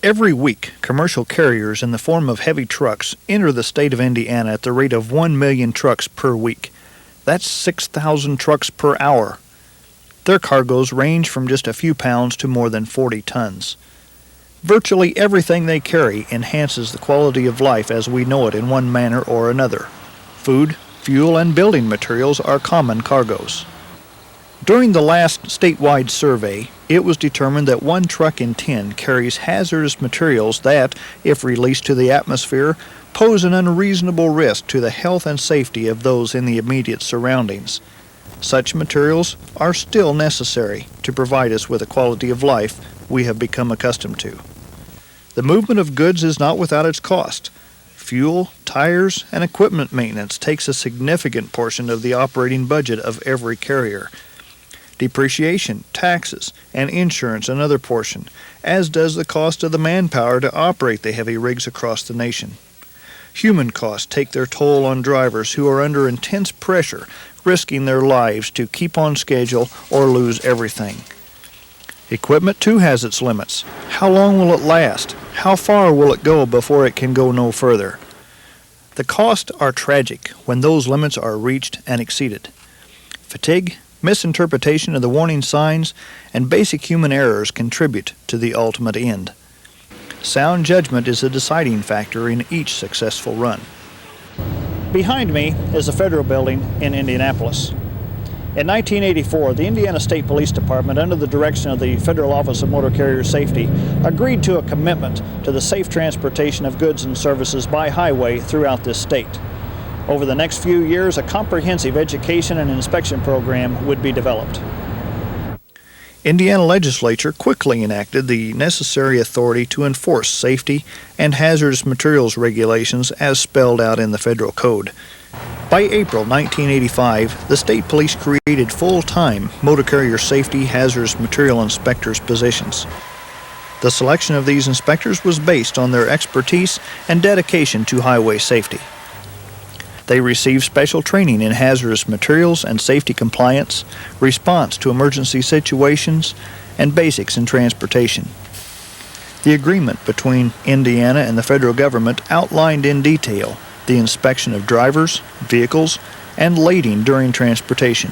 Every week, commercial carriers in the form of heavy trucks enter the state of Indiana at the rate of 1 million trucks per week. That's 6,000 trucks per hour. Their cargoes range from just a few pounds to more than 40 tons. Virtually everything they carry enhances the quality of life as we know it in one manner or another. Food, fuel, and building materials are common cargoes. During the last statewide survey, it was determined that 1 truck in 10 carries hazardous materials that, if released to the atmosphere, pose an unreasonable risk to the health and safety of those in the immediate surroundings. Such materials are still necessary to provide us with a quality of life we have become accustomed to. The movement of goods is not without its cost. Fuel, tires, and equipment maintenance takes a significant portion of the operating budget of every carrier. Depreciation, taxes, and insurance another portion, as does the cost of the manpower to operate the heavy rigs across the nation. Human costs take their toll on drivers who are under intense pressure, risking their lives to keep on schedule or lose everything. Equipment too has its limits. How long will it last? How far will it go before it can go no further? The costs are tragic when those limits are reached and exceeded. Fatigue, misinterpretation of the warning signs, and basic human errors contribute to the ultimate end. Sound judgment is a deciding factor in each successful run. Behind me is the Federal Building in Indianapolis. In 1984, the Indiana State Police Department, under the direction of the Federal Office of Motor Carrier Safety, agreed to a commitment to the safe transportation of goods and services by highway throughout this state. Over the next few years, a comprehensive education and inspection program would be developed. Indiana legislature quickly enacted the necessary authority to enforce safety and hazardous materials regulations as spelled out in the federal code. By April 1985, the state police created full-time motor carrier safety hazardous material inspectors positions. The selection of these inspectors was based on their expertise and dedication to highway safety. They receive special training in hazardous materials and safety compliance, response to emergency situations, and basics in transportation. The agreement between Indiana and the federal government outlined in detail the inspection of drivers, vehicles, and lading during transportation.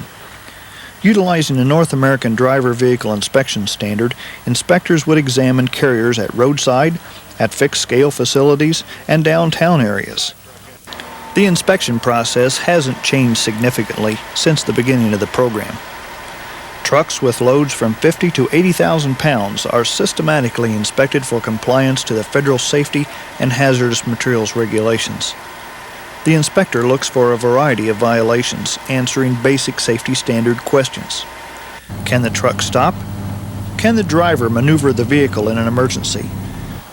Utilizing the North American Driver Vehicle Inspection Standard, inspectors would examine carriers at roadside, at fixed-scale facilities, and downtown areas. The inspection process hasn't changed significantly since the beginning of the program. Trucks with loads from 50 to 80,000 pounds are systematically inspected for compliance to the federal safety and hazardous materials regulations. The inspector looks for a variety of violations, answering basic safety standard questions. Can the truck stop? Can the driver maneuver the vehicle in an emergency?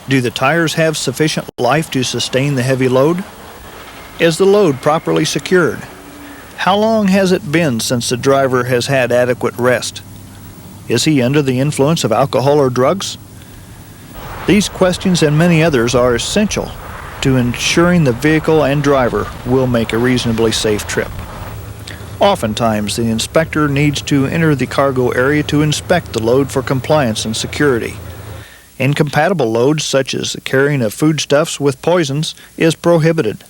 Do the tires have sufficient life to sustain the heavy load? Is the load properly secured? How long has it been since the driver has had adequate rest? Is he under the influence of alcohol or drugs? These questions and many others are essential to ensuring the vehicle and driver will make a reasonably safe trip. Oftentimes, the inspector needs to enter the cargo area to inspect the load for compliance and security. Incompatible loads, such as the carrying of foodstuffs with poisons, is prohibited.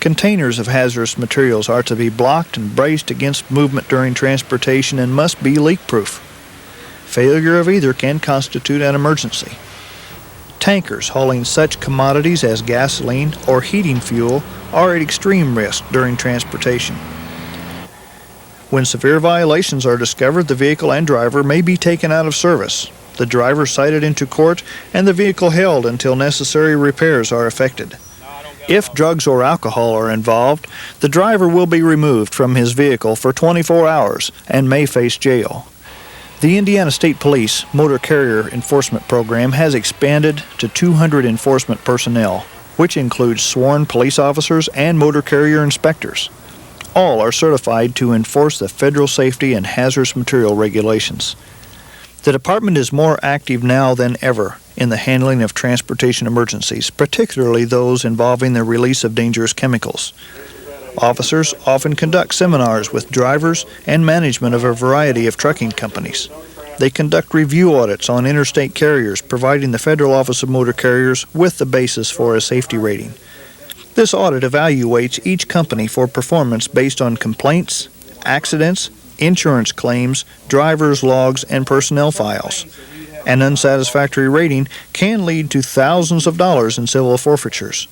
Containers of hazardous materials are to be blocked and braced against movement during transportation and must be leak-proof. Failure of either can constitute an emergency. Tankers hauling such commodities as gasoline or heating fuel are at extreme risk during transportation. When severe violations are discovered, the vehicle and driver may be taken out of service, the driver cited into court, and the vehicle held until necessary repairs are effected. If drugs or alcohol are involved, the driver will be removed from his vehicle for 24 hours and may face jail. The Indiana State Police Motor Carrier Enforcement Program has expanded to 200 enforcement personnel, which includes sworn police officers and motor carrier inspectors. All are certified to enforce the federal safety and hazardous material regulations. The department is more active now than ever in the handling of transportation emergencies, particularly those involving the release of dangerous chemicals. Officers often conduct seminars with drivers and management of a variety of trucking companies. They conduct review audits on interstate carriers, providing the Federal Office of Motor Carriers with the basis for a safety rating. This audit evaluates each company for performance based on complaints, accidents, insurance claims, driver's logs, and personnel files. An unsatisfactory rating can lead to thousands of dollars in civil forfeitures.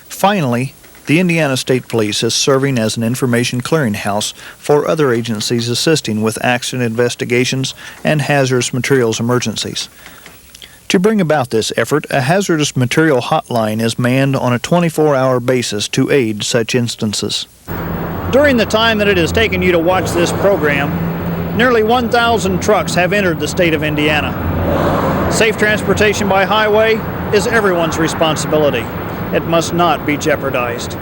Finally, the Indiana State Police is serving as an information clearinghouse for other agencies assisting with accident investigations and hazardous materials emergencies. To bring about this effort, a hazardous material hotline is manned on a 24-hour basis to aid such instances. During the time that it has taken you to watch this program, nearly 1,000 trucks have entered the state of Indiana. Safe transportation by highway is everyone's responsibility. It must not be jeopardized.